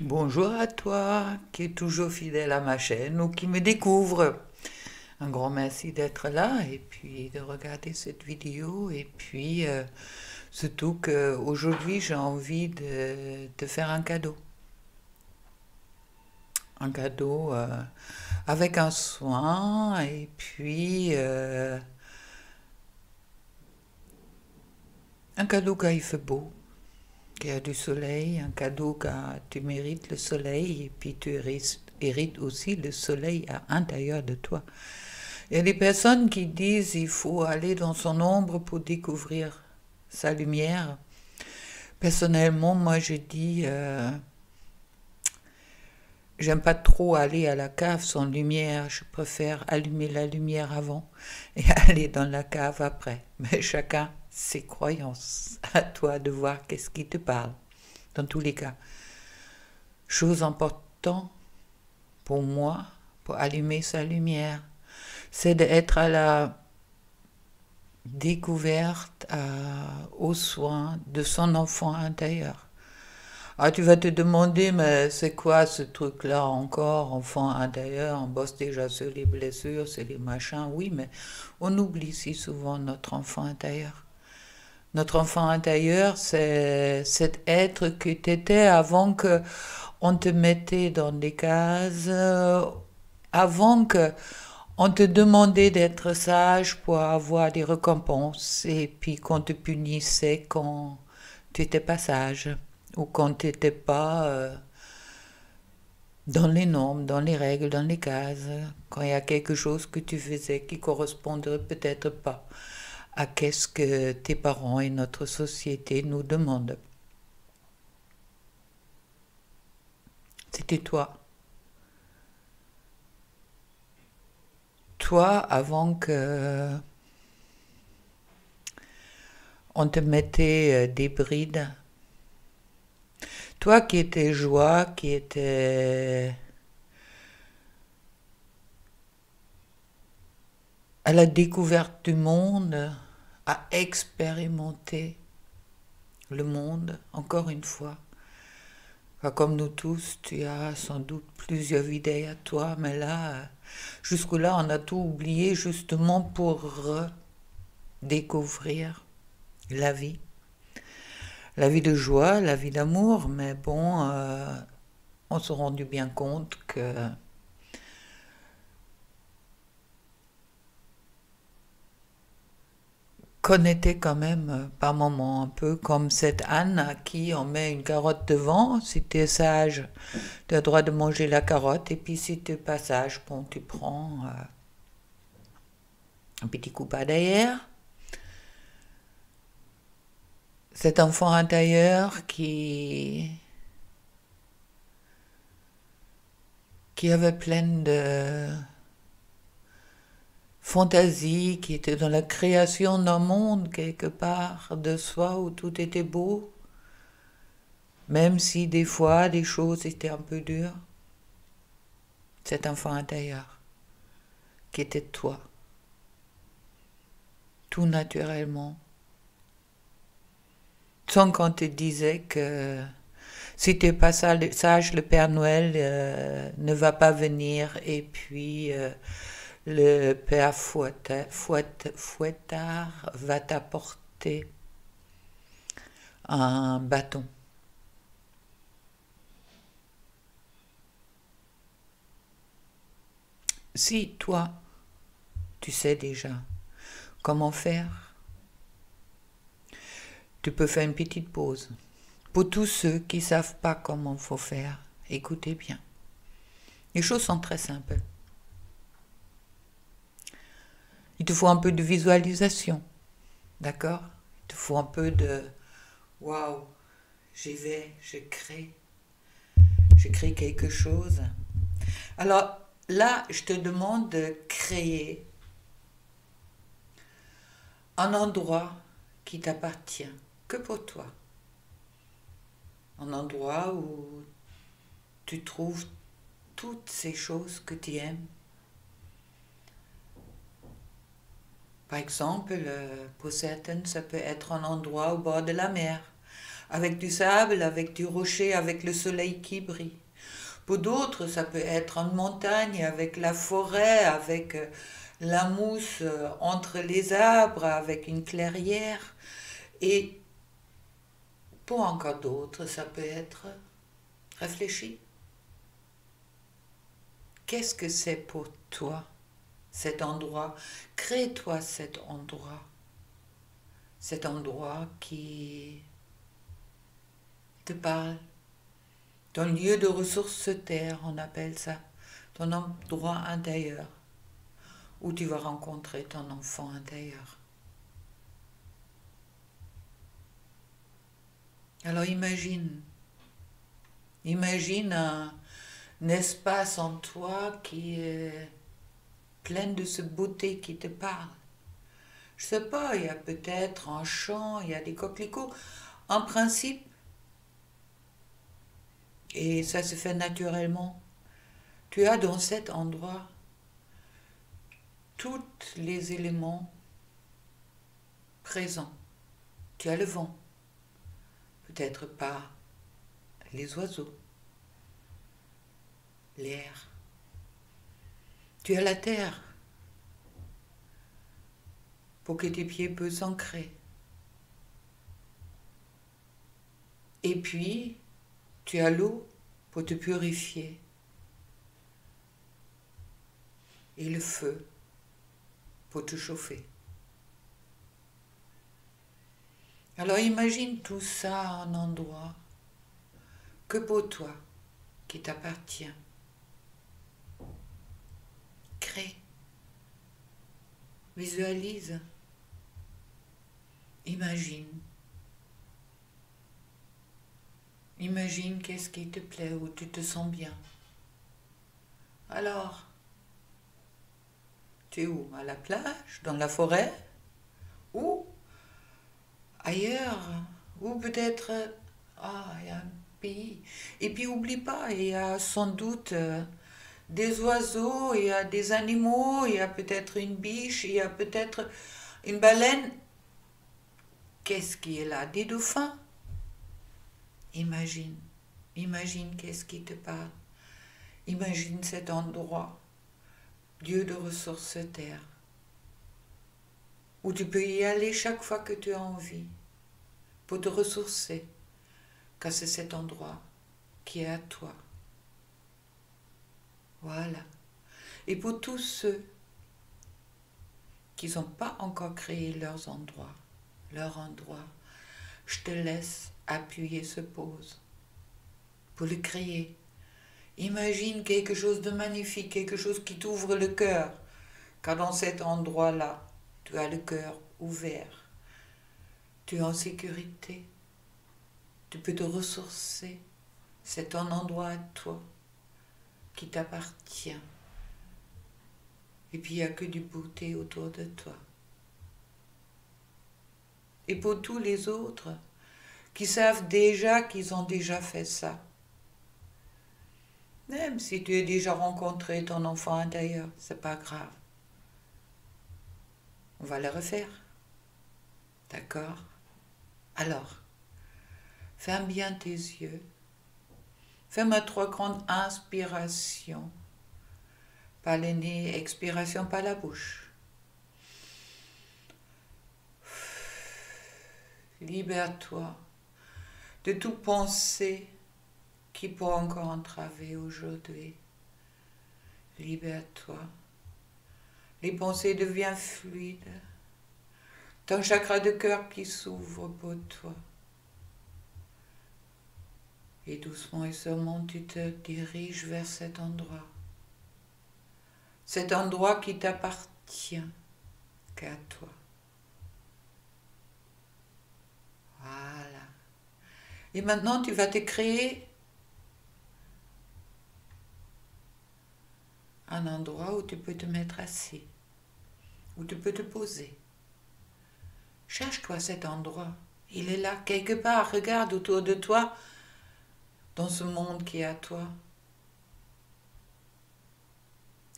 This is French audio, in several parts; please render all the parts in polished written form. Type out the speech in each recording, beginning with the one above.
Bonjour à toi qui es toujours fidèle à ma chaîne ou qui me découvre. Un grand merci d'être là et puis de regarder cette vidéo et puis surtout qu'aujourd'hui j'ai envie de te faire un cadeau. Un cadeau avec un soin et puis un cadeau quand il fait beau, qu'il y a du soleil, un cadeau quand tu mérites le soleil et puis tu hérites aussi le soleil à l'intérieur de toi. Il y a des personnes qui disent qu'il faut aller dans son ombre pour découvrir sa lumière. Personnellement, moi je dis, j'aime pas trop aller à la cave sans lumière, je préfère allumer la lumière avant et aller dans la cave après. Mais chacun ses croyances, à toi de voir qu'est-ce qui te parle. Dans tous les cas, chose importante pour moi, pour allumer sa lumière, c'est d'être à la découverte aux soins de son enfant intérieur. Ah, tu vas te demander, mais c'est quoi ce truc-là encore, enfant intérieur? On bosse déjà sur les blessures, c'est les machins, oui, mais on oublie si souvent notre enfant intérieur. Notre enfant intérieur, c'est cet être que tu étais avant que on te mettait dans des cases, avant que on te demandait d'être sage pour avoir des récompenses et puis qu'on te punissait quand tu n'étais pas sage ou quand tu n'étais pas dans les normes, dans les règles, dans les cases, quand il y a quelque chose que tu faisais qui correspondrait peut-être pas à qu'est-ce que tes parents et notre société nous demandent. C'était toi. Toi avant que on te mettait des brides. Toi qui étais joie, qui étais à la découverte du monde, à expérimenter le monde, encore une fois. Comme nous tous, tu as sans doute plusieurs idées à toi, mais là, jusque-là, on a tout oublié justement pour redécouvrir la vie. La vie de joie, la vie d'amour, mais bon, on s'est rendu bien compte que qu'on était quand même par moments un peu comme cette Anne à qui on met une carotte devant. Si tu es sage, tu as le droit de manger la carotte, et puis si tu n'es pas sage, bon, tu prends un petit coup par derrière. Cet enfant intérieur qui avait plein de fantaisie, qui était dans la création d'un monde quelque part de soi où tout était beau, même si des fois les choses étaient un peu dures. Cet enfant intérieur qui était toi, tout naturellement, sans qu'on te disait que si tu n'es pas sage, le Père Noël ne va pas venir et puis le Père Fouettard va t'apporter un bâton. Si toi, tu sais déjà comment faire, tu peux faire une petite pause. Pour tous ceux qui ne savent pas comment il faut faire, écoutez bien. Les choses sont très simples. Il te faut un peu de visualisation, d'accord? Il te faut un peu de waouh, j'y vais, je crée quelque chose. Alors là, je te demande de créer un endroit qui t'appartient, que pour toi. Un endroit où tu trouves toutes ces choses que tu aimes. Par exemple, pour certaines, ça peut être un endroit au bord de la mer, avec du sable, avec du rocher, avec le soleil qui brille. Pour d'autres, ça peut être en montagne, avec la forêt, avec la mousse entre les arbres, avec une clairière. Et pour encore d'autres, ça peut être réfléchi. Qu'est-ce que c'est pour toi, cet endroit? Crée-toi cet endroit qui te parle. Ton lieu de ressources se terre, on appelle ça, ton endroit intérieur, où tu vas rencontrer ton enfant intérieur. Alors imagine un espace en toi qui est plein de cette beauté qui te parle. Je sais pas, il y a peut-être un champ, il y a des coquelicots. En principe, et ça se fait naturellement, tu as dans cet endroit tous les éléments présents. Tu as le vent, peut-être pas les oiseaux, l'air. Tu as la terre pour que tes pieds puissent s'ancrer. Et puis, tu as l'eau pour te purifier. Et le feu pour te chauffer. Alors imagine tout ça en endroit que pour toi, qui t'appartient. Crée, visualise, imagine. Imagine qu'est-ce qui te plaît, où tu te sens bien. Alors, tu es où? À la plage, dans la forêt? Ou ailleurs? Ou peut-être, il y a un pays. Et puis oublie pas, il y a sans doute des oiseaux, il y a des animaux, il y a peut-être une biche, il y a peut-être une baleine. Qu'est-ce qui est là? Des dauphins? Imagine, imagine qu'est-ce qui te parle. Imagine cet endroit, lieu de ressources terre, où tu peux y aller chaque fois que tu as envie, pour te ressourcer, car c'est cet endroit qui est à toi. Voilà. Et pour tous ceux qui n'ont pas encore créé leur endroit, je te laisse appuyer ce pause pour le créer. Imagine quelque chose de magnifique, quelque chose qui t'ouvre le cœur, car dans cet endroit-là, tu as le cœur ouvert, tu es en sécurité, tu peux te ressourcer, c'est ton endroit à toi qui t'appartient. Et puis il n'y a que du beauté autour de toi. Et pour tous les autres qui savent déjà qu'ils ont déjà fait ça, même si tu as déjà rencontré ton enfant intérieur, c'est pas grave. On va le refaire. D'accord? Alors, ferme bien tes yeux. Fais-moi 3 grandes inspirations par le nez, expiration par la bouche. Libère-toi de toute pensée qui peut encore entraver aujourd'hui. Libère-toi. Les pensées deviennent fluides. Ton chakra de cœur qui s'ouvre pour toi. Et doucement et sûrement, tu te diriges vers cet endroit. Cet endroit qui t'appartient qu'à toi. Voilà. Et maintenant, tu vas te créer un endroit où tu peux te mettre assis, où tu peux te poser. Cherche-toi cet endroit. Il est là, quelque part. Regarde autour de toi, dans ce monde qui est à toi.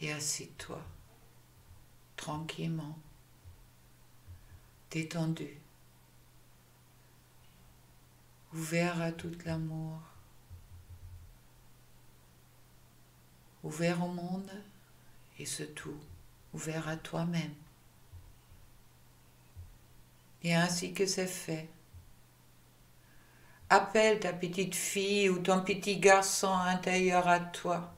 Et assis-toi, tranquillement, détendu. ouvert à tout l'amour, ouvert au monde et surtout ouvert à toi-même. Et ainsi que c'est fait, appelle ta petite fille ou ton petit garçon intérieur à toi.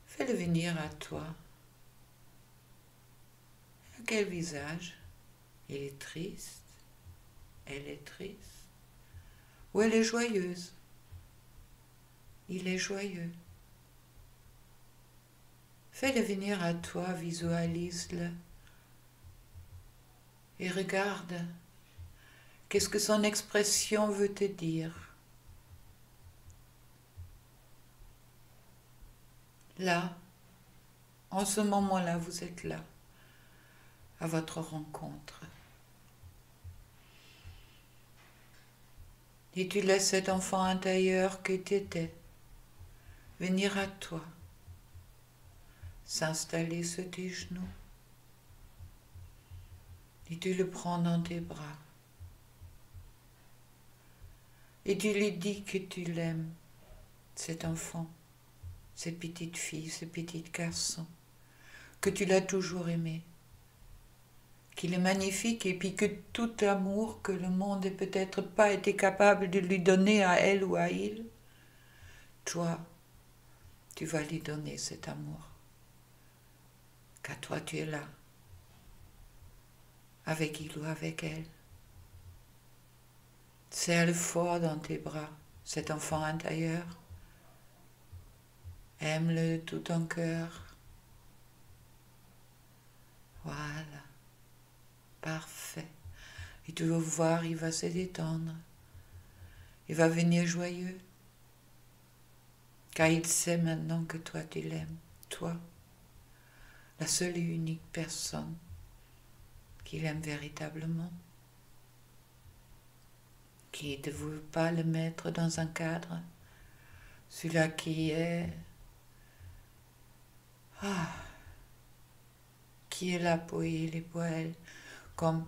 Fais-le venir à toi. Quel visage? Il est triste. Elle est triste. Ou elle est joyeuse. Il est joyeux. Fais-le venir à toi, visualise-le. Et regarde, qu'est-ce que son expression veut te dire. Là, en ce moment-là, vous êtes là, à votre rencontre. Et tu laisses cet enfant intérieur que tu étais venir à toi, s'installer sur tes genoux. Et tu le prends dans tes bras. Et tu lui dis que tu l'aimes, cet enfant, cette petite fille, ce petit garçon, que tu l'as toujours aimé, qu'il est magnifique et puis que tout amour que le monde n'ait peut-être pas été capable de lui donner à elle ou à il, toi, tu vas lui donner cet amour. Car toi, tu es là, avec il ou avec elle. Serre-le fort dans tes bras, cet enfant intérieur. Aime-le de tout ton cœur. Voilà, parfait. Et tu vas voir, il va se détendre. Il va venir joyeux. Car il sait maintenant que toi, tu l'aimes. Toi, la seule et unique personne qu'il aime véritablement. Qui ne veut pas le mettre dans un cadre. Celui-là qui est... qui est là pour il et pour elle. Comme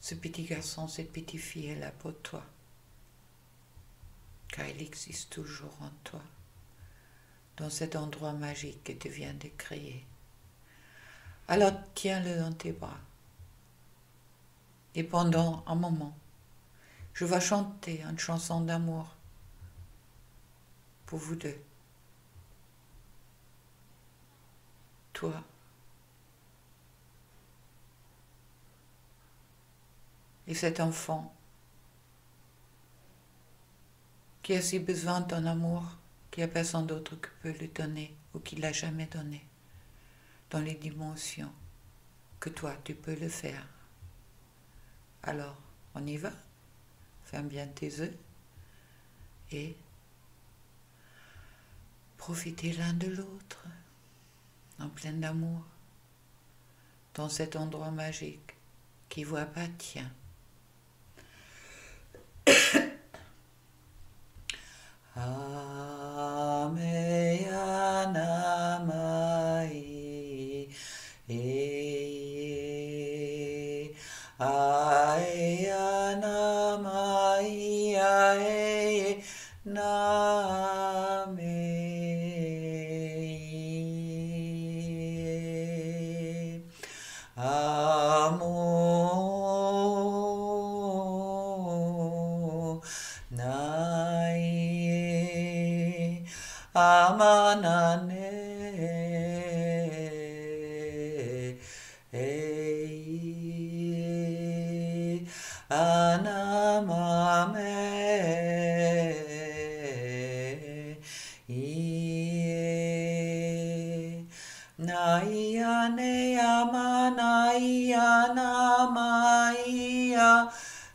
ce petit garçon, cette petite fille est là pour toi. Car il existe toujours en toi. Dans cet endroit magique que tu viens de créer. Alors tiens-le dans tes bras. Et pendant un moment, je vais chanter une chanson d'amour pour vous deux. Toi et cet enfant qui a si besoin de ton amour qu'il n'y a personne d'autre qui peut le donner ou qui ne l'a jamais donné dans les dimensions que toi tu peux le faire. Alors, on y va. Ferme bien tes yeux et profitez l'un de l'autre en plein amour dans cet endroit magique qui vous appartient. Ameyanamai Ayanamai Name Amo Nai Amanane Anamame Naiane Amanaya Namaya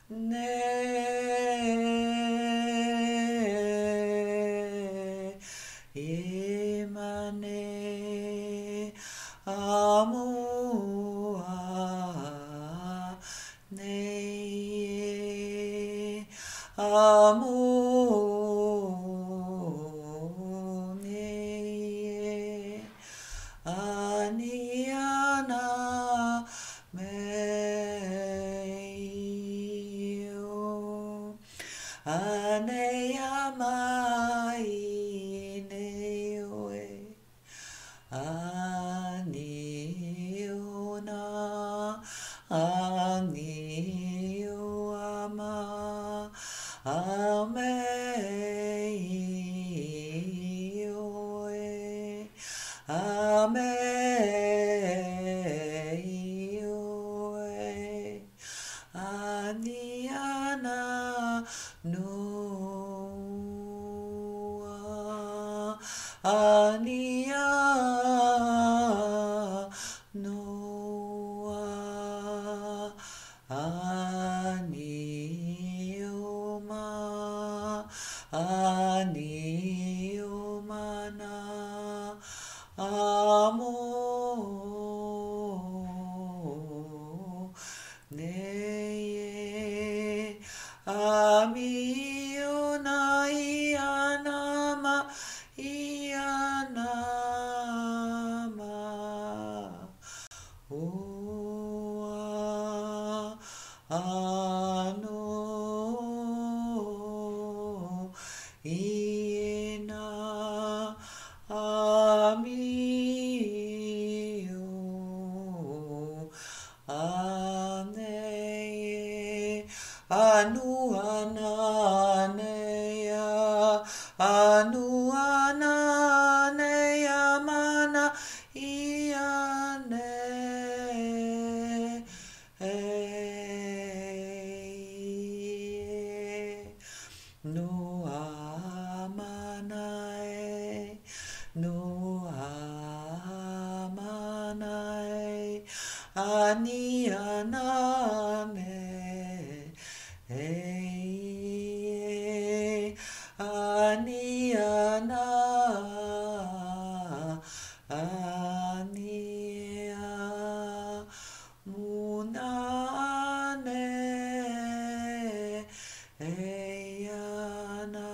Ne Emane Amua Ne Amu Ne Aniana Me Ania Noa Anioma Aniomana Amo Neye Amiona Ianama Ianama Oa Ano Ina Amio Ane Anu Ananea Anu Ananea Mana Iane No Amanae No Amanae Ani Anane Ani Ana Ania Munane Eyana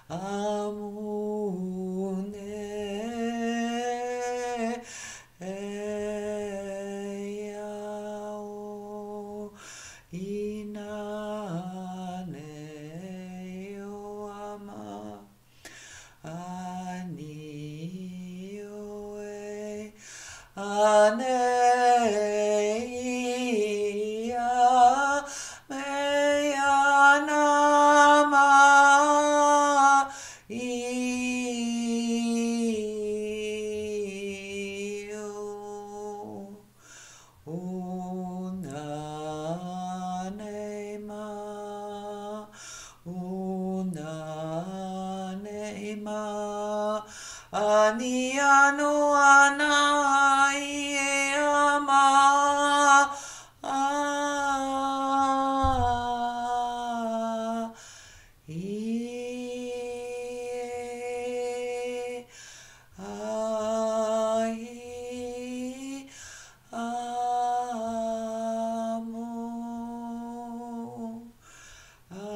Amune Eyao Inane Yoama Anioe Aneia Meyanama Io Unanema Unanema Aniano Anaiama Ie Ai Amo Ai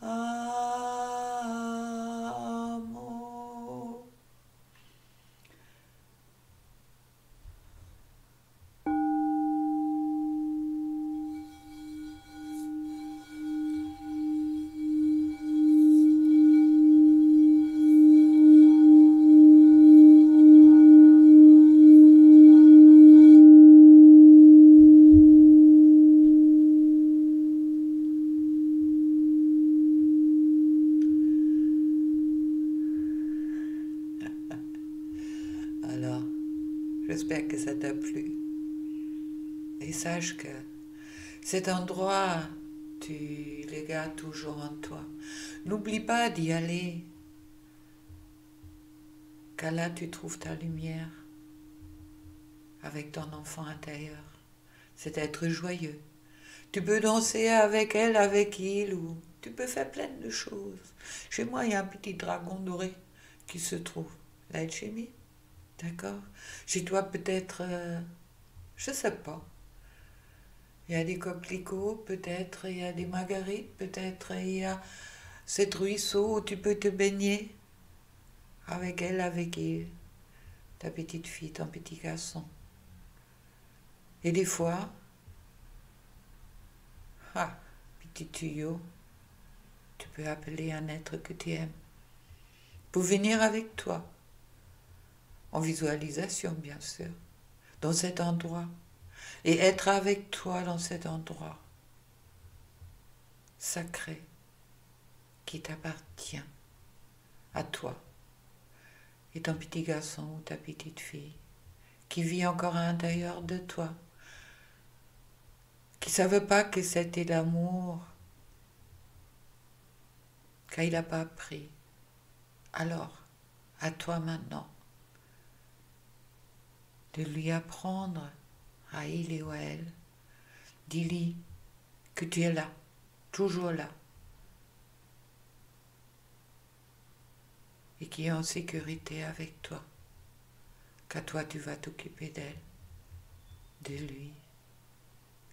Amo Alors, j'espère que ça t'a plu. Et sache que cet endroit, tu le gardes toujours en toi. N'oublie pas d'y aller, car là tu trouves ta lumière avec ton enfant intérieur. C'est être joyeux. Tu peux danser avec elle, avec il, ou tu peux faire plein de choses. Chez moi, il y a un petit dragon doré qui se trouve. L'alchimie, d'accord? Chez toi, peut-être, je sais pas. Il y a des coquelicots, peut-être, il y a des marguerites, peut-être, il y a cet ruisseau où tu peux te baigner avec elle, avec il, ta petite fille, ton petit garçon. Et des fois, petit tuyau, tu peux appeler un être que tu aimes pour venir avec toi, en visualisation bien sûr, dans cet endroit, et être avec toi dans cet endroit sacré qui t'appartient à toi et ton petit garçon ou ta petite fille qui vit encore à l'intérieur de toi, qui ne savait pas que c'était l'amour, car il n'a pas appris. Alors, à toi maintenant, de lui apprendre à il et à elle. Dis-lui que tu es là, toujours là, et qui est en sécurité avec toi, qu'à toi tu vas t'occuper d'elle, de lui,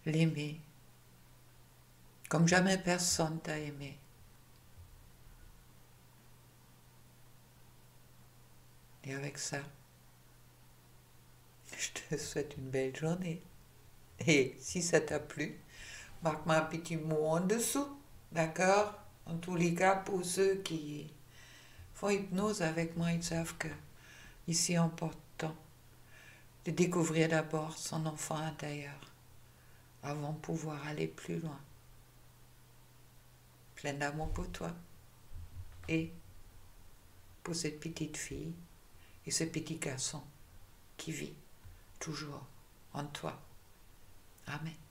l'aimer, comme jamais personne t'a aimé. Et avec ça, je te souhaite une belle journée. Et si ça t'a plu, marque-moi un petit mot en dessous, d'accord? En tous les cas, pour ceux qui font hypnose avec moi, ils savent que ici important de découvrir d'abord son enfant intérieur avant de pouvoir aller plus loin. Plein d'amour pour toi et pour cette petite fille et ce petit garçon qui vit toujours en toi. Amen.